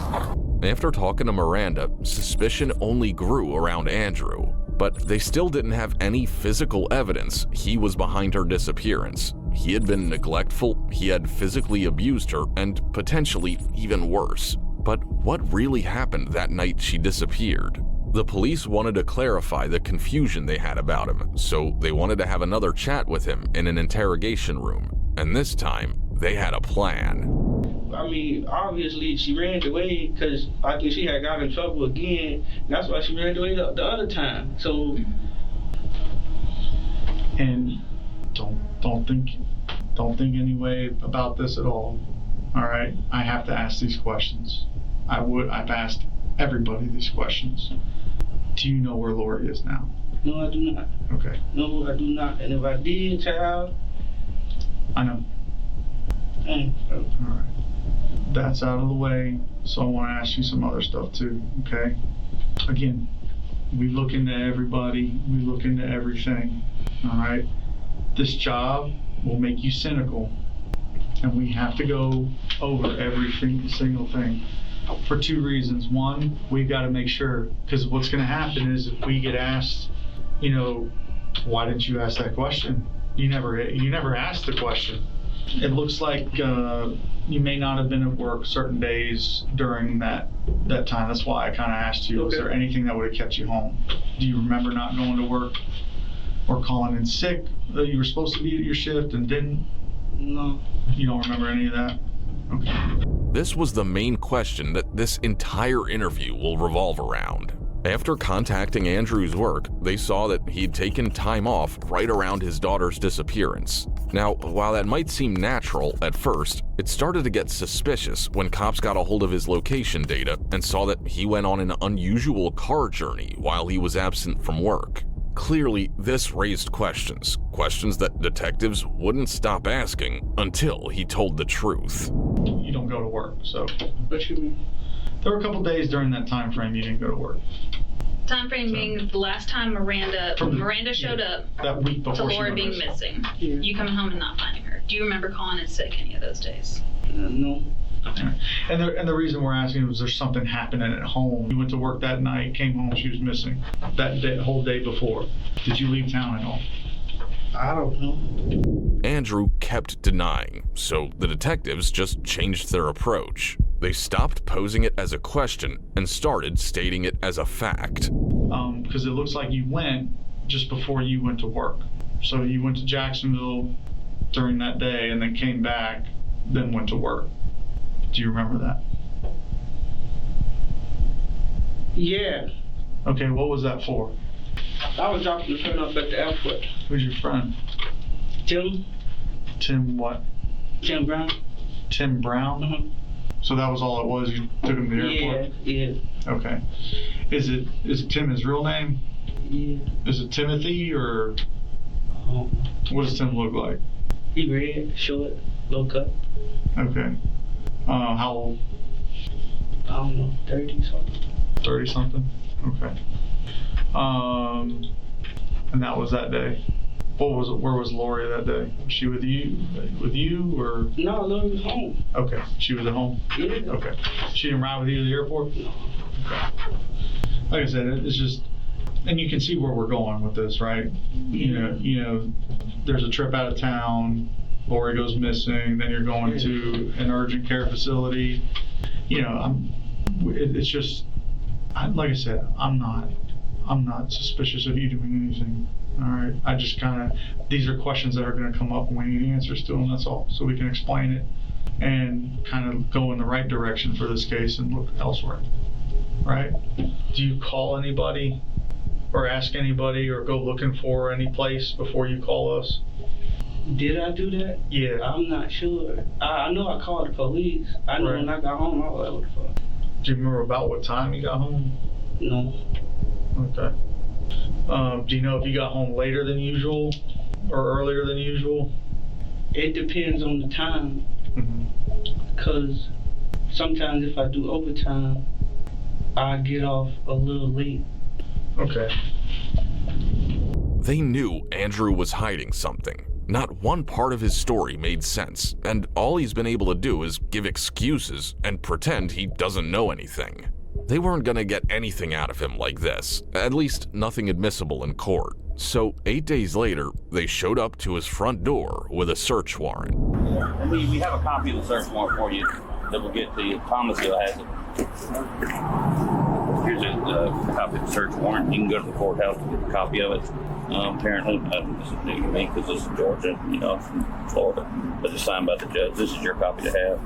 C: After talking to Miranda, suspicion only grew around Andrew. But they still didn't have any physical evidence he was behind her disappearance. He had been neglectful, he had physically abused her, and potentially even worse. But what really happened that night she disappeared? The police wanted to clarify the confusion they had about him, so they wanted to have another chat with him in an interrogation room. And this time, they had a plan.
U: I mean, obviously she ran away because I think she had got in trouble again. That's why she ran away the other time. So,
F: and don't think any way about this at all. All right, I have to ask these questions. I've asked everybody these questions. Do you know where Lori is now?
U: No, I do not.
F: Okay.
U: No, I do not. And if I did, child,
F: I know.
U: All
F: right. That's out of the way, so I want to ask you some other stuff too, okay? Again, we look into everybody, we look into everything, all right? This job will make you cynical, and we have to go over every single thing for two reasons. One, we've got to make sure, because what's going to happen is if we get asked, why didn't you ask that question? You never asked the question. It looks like you may not have been at work certain days during that time. That's why I kind of asked you, was there anything that would have kept you home? Do you remember not going to work or calling in sick? You were supposed to be at your shift and didn't?
U: No.
F: You don't remember any of that? Okay.
C: This was the main question that this entire interview will revolve around. After contacting Andrew's work, they saw that he'd taken time off right around his daughter's disappearance. Now, while that might seem natural at first, It started to get suspicious when cops got a hold of his location data and saw that he went on an unusual car journey while he was absent from work. Clearly, this raised questions that detectives wouldn't stop asking until he told the truth.
F: You don't go to work, so.
U: What you mean?
F: There were a couple days during that time frame you didn't go to work.
A: Time frame being the last time Miranda showed up
F: that week before
A: to Lori being missing. Yeah. You coming home and not finding her. Do you remember calling in sick any of those days?
U: No.
F: Okay. And the reason we're asking was there's something happening at home. You went to work that night, came home, she was missing. That day, whole day before. Did you leave town at all?
U: I don't know.
C: Andrew kept denying, so the detectives just changed their approach. They stopped posing it as a question and started stating it as a fact.
F: Because it looks like you went just before you went to work. So you went to Jacksonville during that day and then came back, then went to work. Do you remember that?
U: Yeah.
F: Okay, what was that for?
U: I was dropping the friend off at the airport.
F: Who's your friend?
U: Tim.
F: Tim what?
U: Tim Brown.
F: Tim Brown?
U: Mm-hmm.
F: So that was all it was? You took him to the airport?
U: Yeah.
F: Okay. Is Tim his real name?
U: Yeah.
F: Is it Timothy or what does Tim look like?
U: He red, short, low cut.
F: Okay. How old?
U: I don't know, 30 something.
F: 30 something? Okay. And that was that day. Where was Lori that day? Was she with you? Or?
U: No, Lori was home.
F: Okay, she was at home?
U: Yeah.
F: Okay. She didn't ride with you to the airport? No. Okay. Like I said, it's just, and you can see where we're going with this, right?
U: Yeah.
F: You know, there's a trip out of town, Lori goes missing, then you're going to an urgent care facility. You know, it's just, like I said, I'm not suspicious of you doing anything. All right, I just kind of, these are questions that are going to come up and we need answers to them, that's all. So we can explain it and kind of go in the right direction for this case and look elsewhere, right? Do you call anybody or ask anybody or go looking for any place before you call us?
U: Did I do that?
F: Yeah.
U: I'm not sure. I know I called the police. I know when I got home, I was like, what the fuck?
F: Do you remember about what time you got home?
U: No.
F: Okay. Do you know if you got home later than usual or earlier than usual?
U: It depends on the time.
F: Mm-hmm.
U: Because sometimes if I do overtime, I get off a little late.
F: Okay.
C: They knew Andrew was hiding something. Not one part of his story made sense, and all he's been able to do is give excuses and pretend he doesn't know anything. They weren't gonna get anything out of him like this, at least nothing admissible in court. So 8 days later, they showed up to his front door with a search warrant.
V: We have a copy of the search warrant for you that we'll get to you. Thomasville has it. Here's a copy of the search warrant. You can go to the courthouse to get a copy of it. Apparently, this is new to me because this is Georgia, from Florida, but it's signed by the judge. This is your copy to have.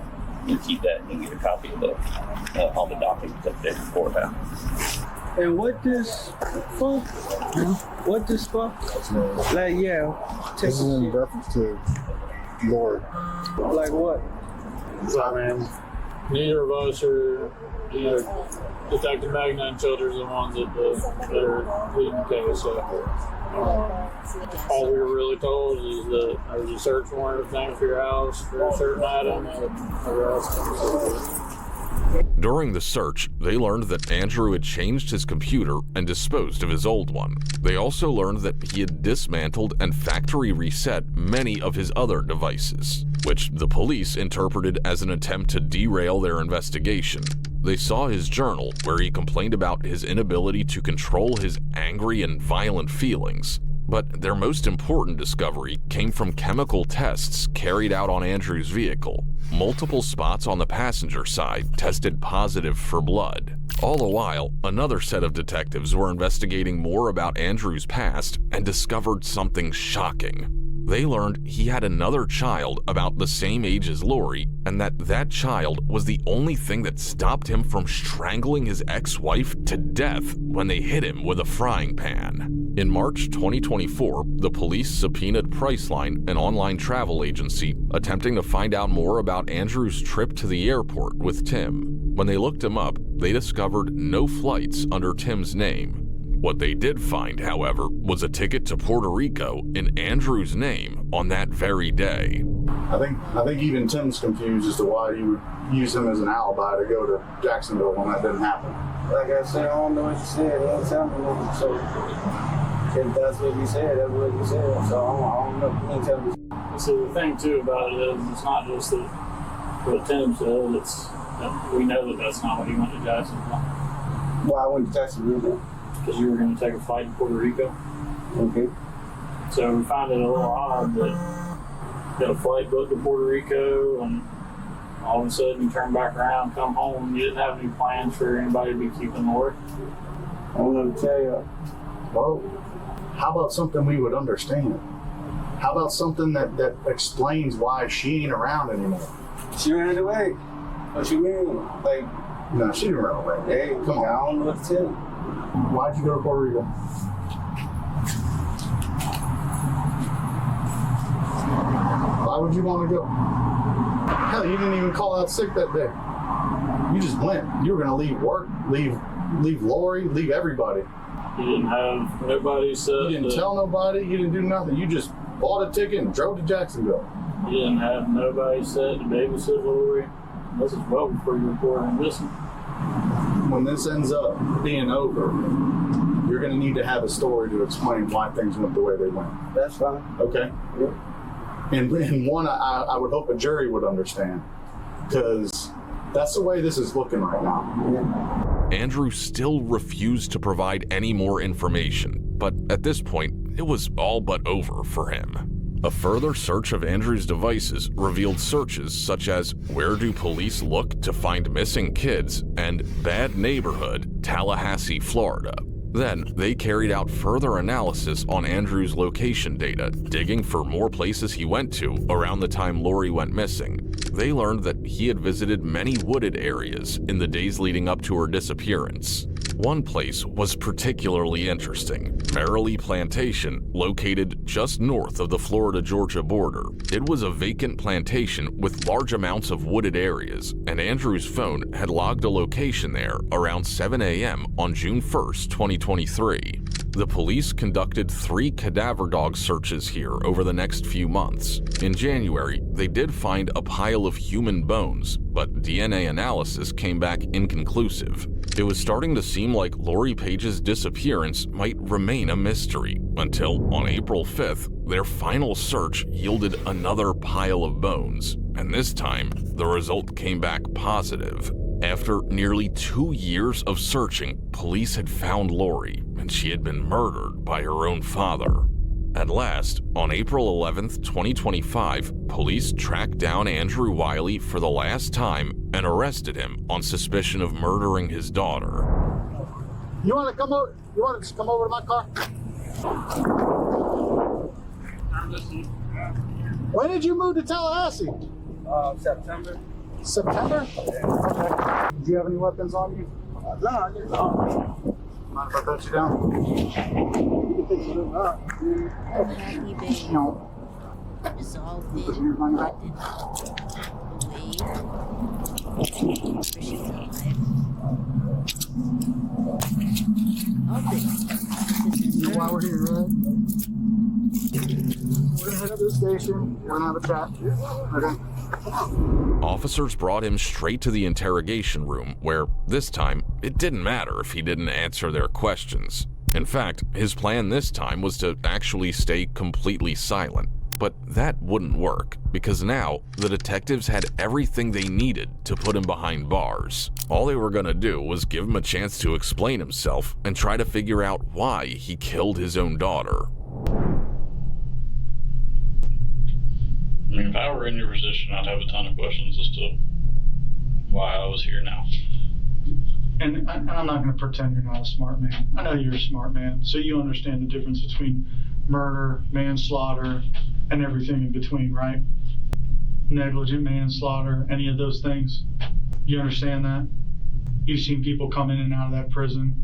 V: You keep that and you can get a copy of all the documents up there at the courthouse.
U: And what this fuck? What this fuck? Like, yeah.
N: This is in reference to Lord.
U: Like what?
P: Neither of us are, Detective Magna and Childers are the ones that are leading the case. So, all we were really told is that there's a search warrant of thing for your house for certain items and the rest.
C: During the search, they learned that Andrew had changed his computer and disposed of his old one. They also learned that he had dismantled and factory reset many of his other devices, which the police interpreted as an attempt to derail their investigation. They saw his journal, where he complained about his inability to control his angry and violent feelings. But their most important discovery came from chemical tests carried out on Andrew's vehicle. Multiple spots on the passenger side tested positive for blood. All the while, another set of detectives were investigating more about Andrew's past and discovered something shocking. They learned he had another child about the same age as Lori, and that child was the only thing that stopped him from strangling his ex-wife to death when they hit him with a frying pan. In March 2024, the police subpoenaed Priceline, an online travel agency, attempting to find out more about Andrew's trip to the airport with Tim. When they looked him up, they discovered no flights under Tim's name. What they did find, however, was a ticket to Puerto Rico in Andrew's name on that very day.
N: I think even Tim's confused as to why you would use him as an alibi to go to Jacksonville when that didn't happen.
E: Like I said, I don't know what you said. He didn't tell me nothing. So if that's what you said, that's what you said. So I don't know. He didn't tell me.
P: So the thing too about it is, it's not just that what Tim said. It's we know that that's not what he went to Jacksonville.
E: Why went to Jacksonville?
P: Because you were going to take a flight to Puerto Rico.
E: Okay.
P: So we find it a little odd that you got a flight booked to Puerto Rico and all of a sudden you turn back around, come home, you didn't have any plans for anybody to be keeping Lori.
E: I don't know to tell you.
N: Well, how about something we would understand? How about something that explains why she ain't around anymore?
E: She ran away. What you mean? Like,
N: no, she didn't run away.
E: Hey, come on. I don't know what to tell you.
N: Why'd you go to Puerto Rico? Why would you want to go? Hell, you didn't even call out sick that day. You just went. You were going to leave work, leave Lori, leave everybody.
P: You didn't have nobody set.
N: You didn't tell nobody. You didn't do nothing. You just bought a ticket and drove to Jacksonville.
P: You didn't have nobody set to babysit Lori. This is well before you reported missing.
N: When this ends up being over, you're going to need to have a story to explain why things went the way they went.
E: That's fine.
N: Okay?
E: Yeah.
N: And one, I would hope a jury would understand, because that's the way this is looking right now.
C: Yeah. Andrew still refused to provide any more information, but at this point, it was all but over for him. A further search of Andrew's devices revealed searches such as "Where do police look to find missing kids?" and "Bad neighborhood, Tallahassee, Florida." Then they carried out further analysis on Andrew's location data, digging for more places he went to around the time Lori went missing. They learned that he had visited many wooded areas in the days leading up to her disappearance. One place was particularly interesting: Merrily Plantation, located just north of the Florida-Georgia border. It was a vacant plantation with large amounts of wooded areas, and Andrew's phone had logged a location there around 7 a.m. on June 1st, 2023. The police conducted 3 cadaver dog searches here over the next few months. In January, they did find a pile of human bones, but DNA analysis came back inconclusive. It was starting to seem like Lori Paige's disappearance might remain a mystery, until on April 5th, their final search yielded another pile of bones, and this time, the result came back positive. After nearly 2 years of searching, police had found Lori, and she had been murdered by her own father. At last, on April 11th, 2025, police tracked down Andrew Wiley for the last time and arrested him on suspicion of murdering his daughter.
N: You want to come over? You want to just come over to my car? When did you move to Tallahassee?
E: September.
N: September? Okay. Did you have any weapons on you?
E: No, I didn't.
N: Mind if I put you down?
E: You can fix it up.
N: No.
O: It's all been
N: Here's my back. While we're here, right? We're gonna head up to the station. We're gonna have a chat. Okay.
C: Officers brought him straight to the interrogation room, where, this time, it didn't matter if he didn't answer their questions. In fact, his plan this time was to actually stay completely silent. But that wouldn't work, because now the detectives had everything they needed to put him behind bars. All they were gonna do was give him a chance to explain himself and try to figure out why he killed his own daughter.
G: I mean, if I were in your position, I'd have a ton of questions as to why I was here now.
F: And I'm not going to pretend you're not a smart man. I know you're a smart man, so you understand the difference between murder, manslaughter, and everything in between, right? Negligent manslaughter, any of those things. You understand that? You've seen people come in and out of that prison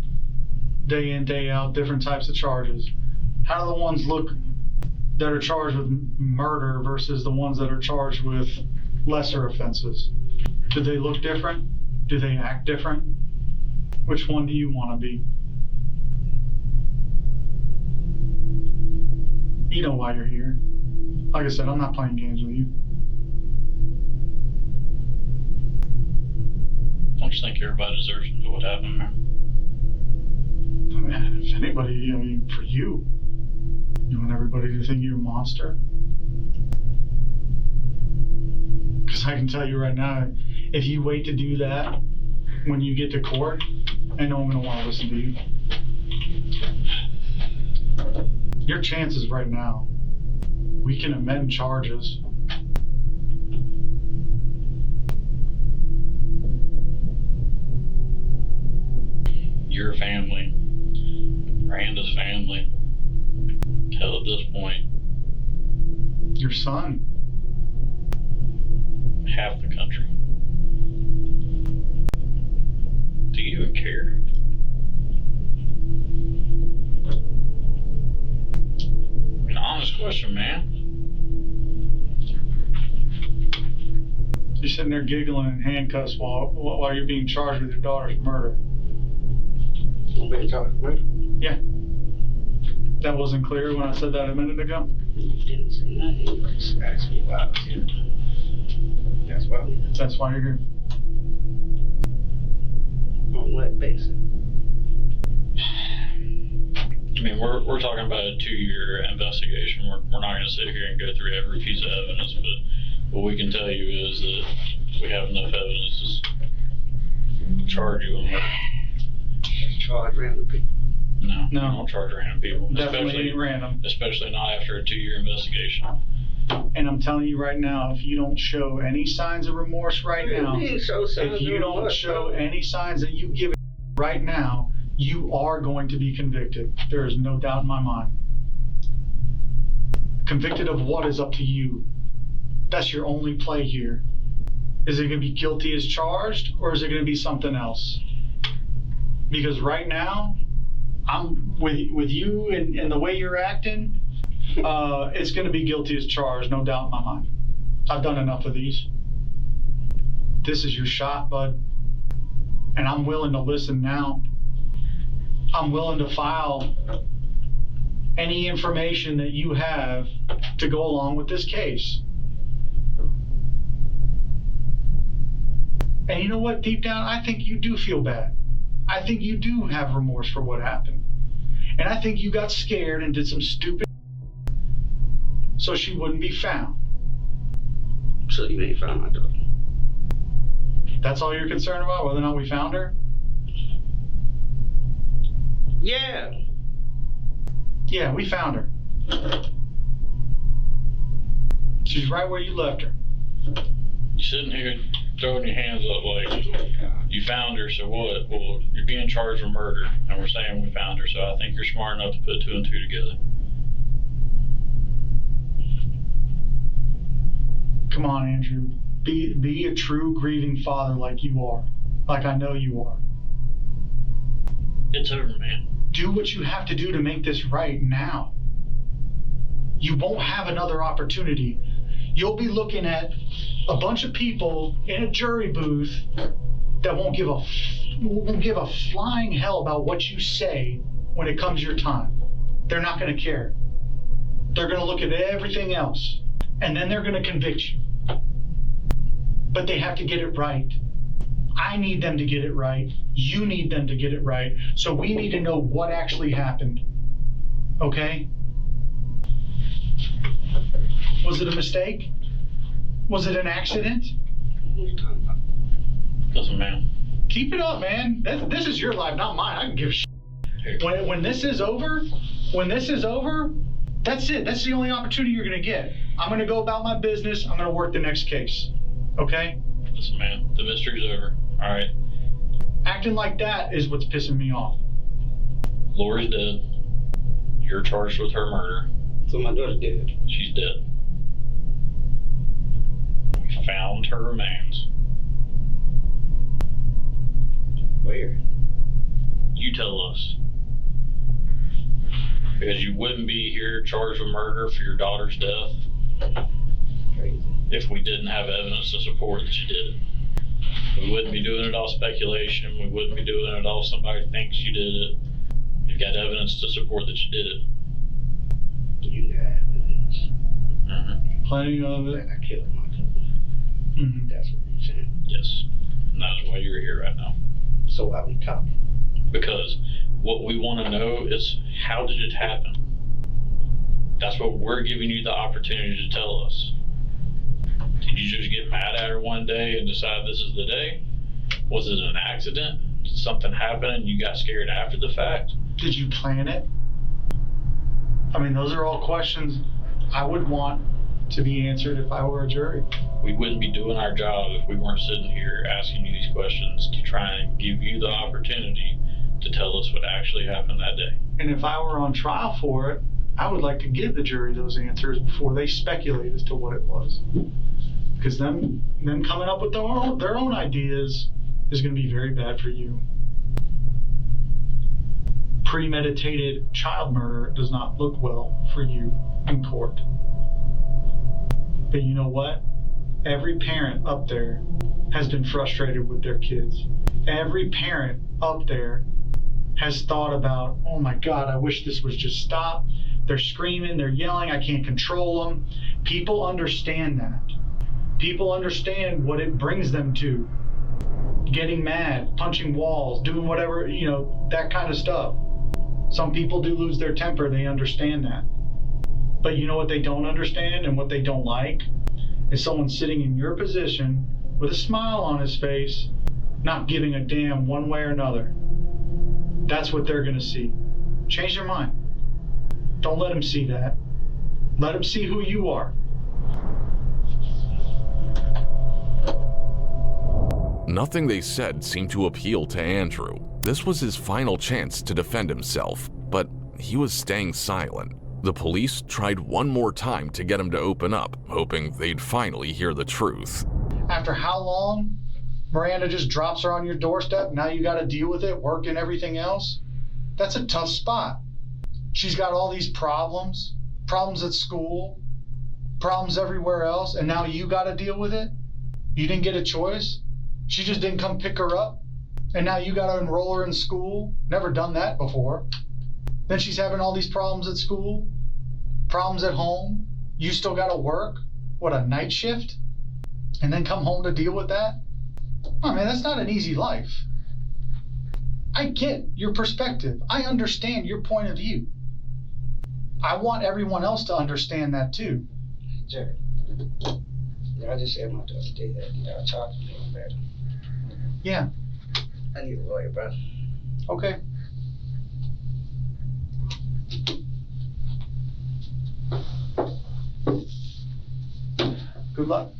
F: day in, day out, different types of charges. How do the ones look that are charged with murder versus the ones that are charged with lesser offenses? Do they look different? Do they act different? Which one do you want to be? You know why you're here. Like I said, I'm not playing games with you.
G: Don't you think everybody deserves to know what happened, man?
F: If anybody, I mean, for you, you want everybody to think you're a monster? Because I can tell you right now, if you wait to do that when you get to court, I know I'm going to want to listen to you. Your chances right now, we can amend charges.
G: Your family, Miranda's family, hell, at this point,
F: your son,
G: half the country. Do you even care? I mean, honest question, man.
F: You're sitting there giggling in handcuffs while you're being charged with your daughter's murder.
U: I'm being charged with murder?
F: Yeah. That wasn't clear when I said that a minute ago?
U: You didn't say nothing. You just asked me why I was here. That's why.
F: That's why you're here.
U: On what basis?
G: I mean, we're talking about a 2-year investigation. We're not going to sit here and go through every piece of evidence, but what we can tell you is that we have enough evidence to charge you with murder.
U: Charge random people.
G: No, don't charge random people.
F: Definitely ain't random.
G: Especially not after a 2-year investigation.
F: And I'm telling you right now, if you don't show any signs of remorse right now, if you don't show any signs that you give it right now, you are going to be convicted. There is no doubt in my mind. Convicted of what is up to you. That's your only play here. Is it going to be guilty as charged, or is it going to be something else? Because right now, I'm with you and the way you're acting, it's going to be guilty as charged, no doubt in my mind. I've done enough of these. This is your shot, bud. And I'm willing to listen now. I'm willing to file any information that you have to go along with this case. And you know what? Deep down, I think you do feel bad. I think you do have remorse for what happened. And I think you got scared and did some stupid so she wouldn't be found.
U: So you ain't found my daughter?
F: That's all you're concerned about, whether or not we found her?
U: Yeah.
F: Yeah, we found her. She's right where you left her.
G: You're sitting here throwing your hands up like you found her, so what? Well, you're being charged with murder, and we're saying we found her, so I think you're smart enough to put 2 and 2 together.
F: Come on, Andrew. Be a true grieving father like you are. Like I know you are.
G: It's over, man.
F: Do what you have to do to make this right now. You won't have another opportunity. You'll be looking at a bunch of people in a jury booth that won't give a flying hell about what you say when it comes your time. They're not going to care. They're going to look at everything else, and then they're going to convict you. But they have to get it right. I need them to get it right. You need them to get it right. So we need to know what actually happened. Okay? Was it a mistake? Was it an accident?
U: What are you talking about?
G: Listen, man.
F: Keep it up, man. This is your life, not mine. I can give a shit. When this is over, that's it. That's the only opportunity you're going to get. I'm going to go about my business. I'm going to work the next case. Okay?
G: Listen, man. The mystery's over. All right?
F: Acting like that is what's pissing me off.
G: Lori's dead. You're charged with her murder.
U: So my daughter's dead?
G: She's dead. We found her remains.
U: Where?
G: You tell us. Because you wouldn't be here charged with murder for your daughter's death if we didn't have evidence to support that you did it. We wouldn't be doing it all speculation. We wouldn't be doing it all somebody thinks you did it. You've got evidence to support that you did it.
U: You got evidence.
F: Plenty of it.
U: That I killed my cousin. That's what you're saying.
G: Yes. And that's why you're here right now.
U: So why we talking?
G: Because what we want to know is, how did it happen? That's what we're giving you the opportunity to tell us. Did you just get mad at her one day and decide this is the day? Was it an accident? Did something happen and you got scared after the fact?
F: Did you plan it? I mean, those are all questions I would want to be answered if I were a jury.
G: We wouldn't be doing our job if we weren't sitting here asking you these questions to try and give you the opportunity to tell us what actually happened that day.
F: And if I were on trial for it, I would like to give the jury those answers before they speculate as to what it was. Because them coming up with their own ideas is going to be very bad for you. Premeditated child murder does not look well for you in court. But you know what? Every parent up there has been frustrated with their kids. Every parent up there has thought about, oh my God, I wish this would just stop. They're screaming, they're yelling, I can't control them. People understand that. People understand what it brings them to. Getting mad, punching walls, doing whatever, that kind of stuff. Some people do lose their temper, they understand that. But you know what they don't understand and what they don't like? Is someone sitting in your position with a smile on his face, not giving a damn one way or another. That's what they're gonna see. Change their mind. Don't let them see that. Let them see who you are.
C: Nothing they said seemed to appeal to Andrew. This was his final chance to defend himself, but he was staying silent. The police tried one more time to get him to open up, hoping they'd finally hear the truth.
F: After how long? Miranda just drops her on your doorstep, now you gotta deal with it, work and everything else? That's a tough spot. She's got all these problems at school, problems everywhere else, and now you gotta deal with it? You didn't get a choice? She just didn't come pick her up, and now you gotta enroll her in school? Never done that before. Then she's having all these problems at school, problems at home. You still gotta work? What, a night shift? And then come home to deal with that? Oh man, that's not an easy life. I get your perspective. I understand your point of view. I want everyone else to understand that too.
U: Jerry, I just said my daughter did that. Y'all charged me with that.
F: Yeah.
U: I need a lawyer, bro.
F: Okay. Good luck.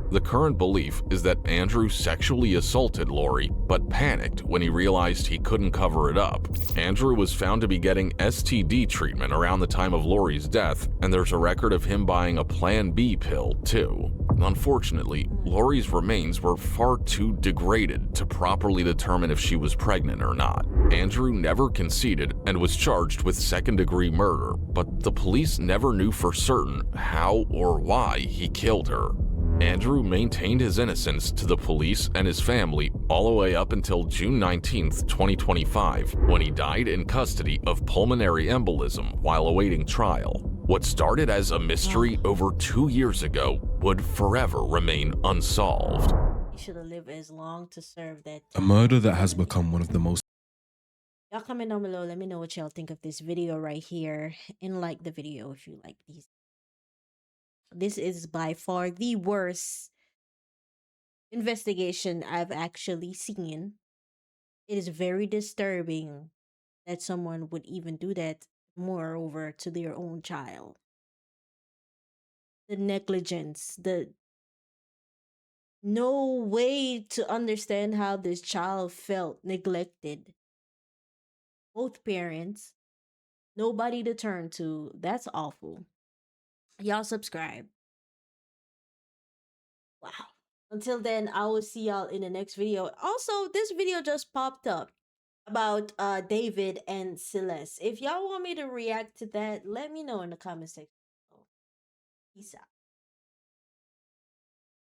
C: The current belief is that Andrew sexually assaulted Lori, but panicked when he realized he couldn't cover it up. Andrew was found to be getting STD treatment around the time of Lori's death, and there's a record of him buying a Plan B pill, too. Unfortunately, Lori's remains were far too degraded to properly determine if she was pregnant or not. Andrew never conceded and was charged with second-degree murder, but the police never knew for certain how or why he killed her. Andrew maintained his innocence to the police and his family all the way up until June 19, 2025, when he died in custody of pulmonary embolism while awaiting trial. What started as a mystery over 2 years ago would forever remain unsolved.
O: He should have lived as long to serve that
I: A murder that has become one of the most...
O: Y'all comment down below, let me know what y'all think of this video right here, and like the video if you like these. This is by far the worst investigation I've actually seen. It is very disturbing that someone would even do that, moreover, to their own child. The negligence, the no way to understand how this child felt neglected. Both parents, nobody to turn to. That's awful. Y'all subscribe. Wow. Until then, I will see y'all in the next video. Also, this video just popped up. about David and Celeste. If y'all want me to react to that, let me know in the comment section. Peace out.